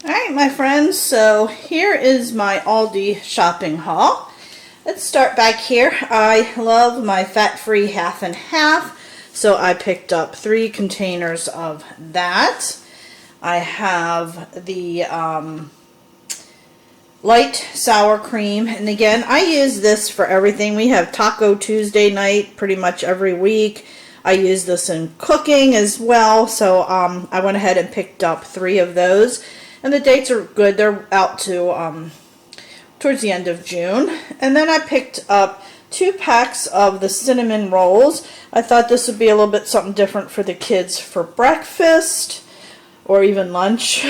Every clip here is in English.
Alright, my friends, so here is my Aldi shopping haul. Let's start back here. I love my fat-free half and half, so I picked up 3 containers of that. I have the light sour cream, and again, I use this for everything. We have Taco Tuesday night pretty much every week. I use this in cooking as well, so I went ahead and picked up 3 of those. And the dates are good. They're out to towards the end of June. And then I picked up 2 packs of the cinnamon rolls. I thought this would be a little bit something different for the kids for breakfast or even lunch.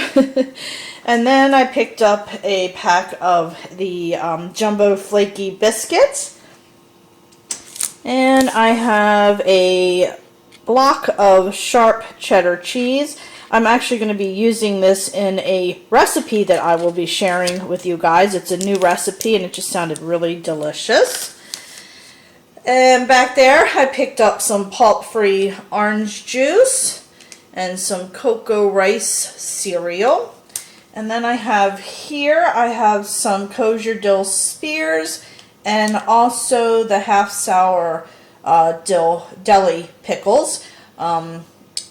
And then I picked up a pack of the jumbo flaky biscuits. And I have a block of sharp cheddar cheese. I'm actually going to be using this in a recipe that I will be sharing with you guys. It's a new recipe and it just sounded really delicious. And back there I picked up some pulp-free orange juice and some cocoa rice cereal. And then I have some kosher dill spears and also the half sour dill deli pickles.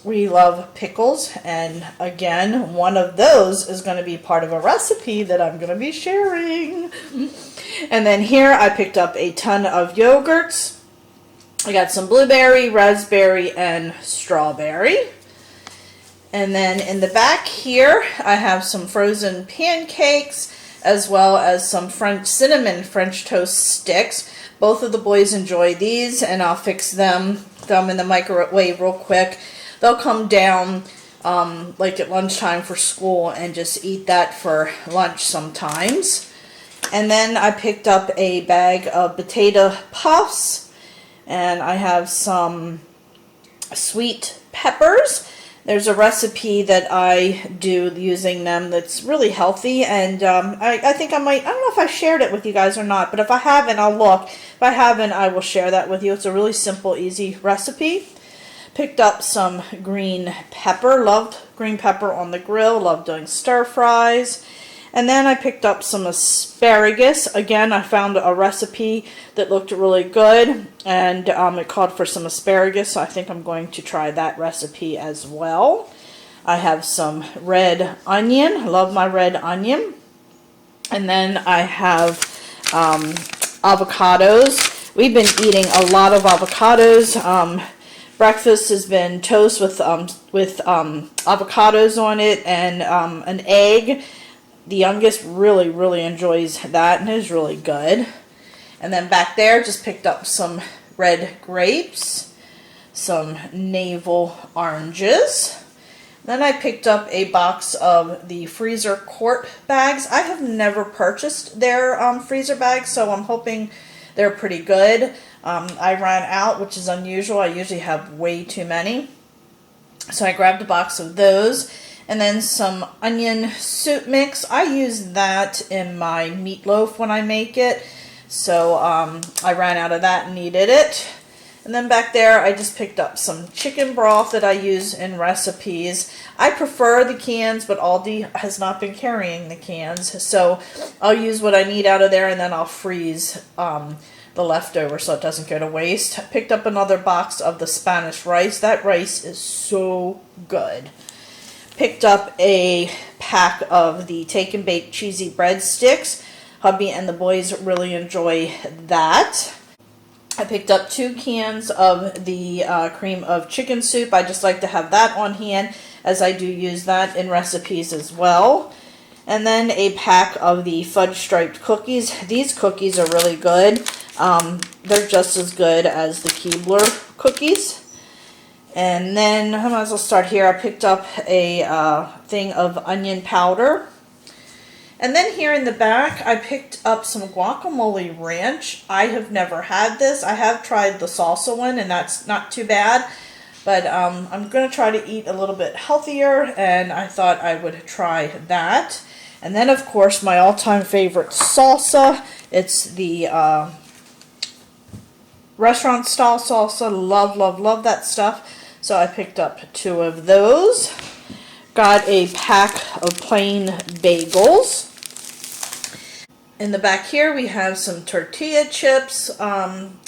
We love pickles, and again, one of those is going to be part of a recipe that I'm going to be sharing. And then here I picked up a ton of yogurts. I got some blueberry, raspberry, and strawberry. And then in the back here, I have some frozen pancakes, as well as some cinnamon French toast sticks. Both of the boys enjoy these, and I'll fix them, throw them in the microwave real quick. They'll come down like at lunchtime for school and just eat that for lunch sometimes. And then I picked up a bag of potato puffs, and I have some sweet peppers. There's a recipe that I do using them that's really healthy, and I think I don't know if I shared it with you guys or not, but if I haven't, I'll look. If I haven't, I will share that with you. It's a really simple, easy recipe. Picked up some green pepper. Loved green pepper on the grill. Loved doing stir fries. And then I picked up some asparagus. Again, I found a recipe that looked really good, and it called for some asparagus, so I think I'm going to try that recipe as well. I have some red onion. Love my red onion. And then I have avocados. We've been eating a lot of avocados. Breakfast has been toast with avocados on it and an egg. The youngest really enjoys that, and is really good. And then back there, just picked up some red grapes, some navel oranges. Then I picked up a box of the freezer quart bags. I have never purchased their freezer bags, so I'm hoping they're pretty good. I ran out, which is unusual. I usually have way too many. So I grabbed a box of those. And then some onion soup mix. I use that in my meatloaf when I make it. So I ran out of that and needed it. And then back there, I just picked up some chicken broth that I use in recipes. I prefer the cans, but Aldi has not been carrying the cans. So I'll use what I need out of there, and then I'll freeze the leftover so it doesn't go to waste. I picked up another box of the Spanish rice. That rice is so good. Picked up a pack of the Take and Bake cheesy breadsticks. Hubby and the boys really enjoy that. I picked up 2 cans of the cream of chicken soup. I just like to have that on hand, as I do use that in recipes as well. And then a pack of the fudge striped cookies. These cookies are really good. They're just as good as the Keebler cookies. And then I might as well start here. I picked up a thing of onion powder. And then here in the back, I picked up some Guacamole Ranch. I have never had this. I have tried the salsa one, and that's not too bad. But I'm going to try to eat a little bit healthier, and I thought I would try that. And then, of course, my all-time favorite salsa. It's the restaurant-style salsa. Love that stuff. So I picked up 2 of those. got a pack of plain bagels. In the back here we have some tortilla chips.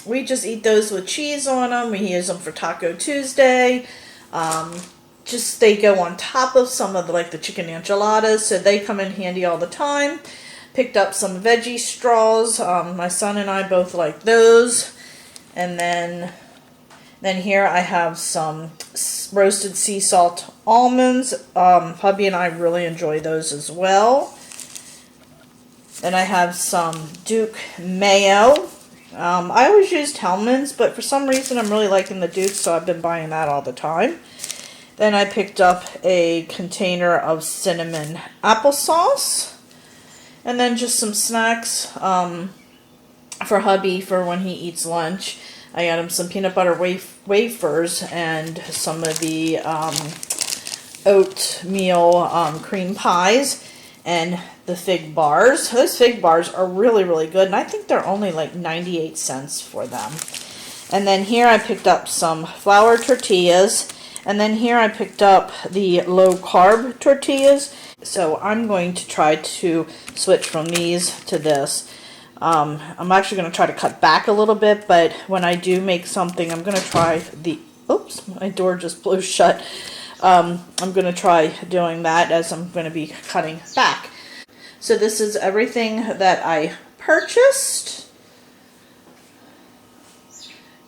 We just eat those with cheese on them. We use them for Taco Tuesday. Just they go on top of some of the chicken enchiladas, so they come in handy all the time. Picked up some Veggie Straws. My son and I both like those. And then here I have some roasted sea salt almonds. Hubby and I really enjoy those as well. Then I have some Duke mayo. I always used Hellmann's, but for some reason I'm really liking the Duke, so I've been buying that all the time. Then I picked up a container of cinnamon applesauce. And then just some snacks for hubby for when he eats lunch. I got him some peanut butter wafers and some of the oatmeal cream pies and the fig bars. Those fig bars are really, really good, and I think they're only like 98 cents for them. And then here I picked up some flour tortillas, and then here I picked up the low-carb tortillas. So I'm going to try to switch from these to this. I'm actually going to try to cut back a little bit, but when I do make something, I'm going to try the... Oops, my door just blew shut. I'm going to try doing that as I'm going to be cutting back. So this is everything that I purchased.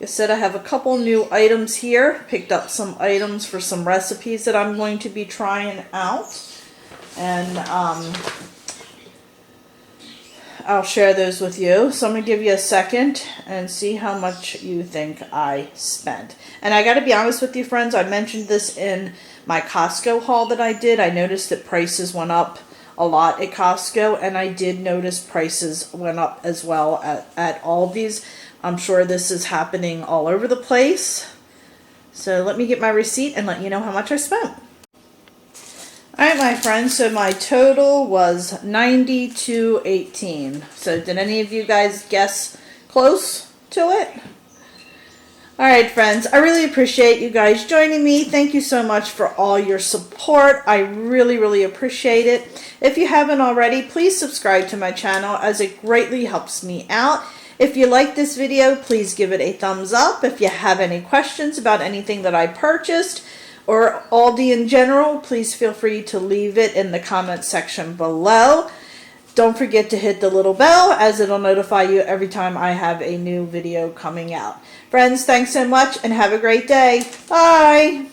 Like I said, I have a couple new items here. Picked up some items for some recipes that I'm going to be trying out. And I'll share those with you. So I'm going to give you a second and see how much you think I spent. And I got to be honest with you, friends, I mentioned this in my Costco haul that I did. I noticed that prices went up a lot at Costco, and I did notice prices went up as well at Aldi's. I'm sure this is happening all over the place. So let me get my receipt and let you know how much I spent. Alright, my friends, so my total was $92.18. So did any of you guys guess close to it? Alright, friends, I really appreciate you guys joining me. Thank you so much for all your support. I really, really appreciate it. If you haven't already, please subscribe to my channel as it greatly helps me out. If you like this video, please give it a thumbs up. If you have any questions about anything that I purchased or Aldi in general, please feel free to leave it in the comment section below. Don't forget to hit the little bell as it'll notify you every time I have a new video coming out. Friends, thanks so much and have a great day. Bye!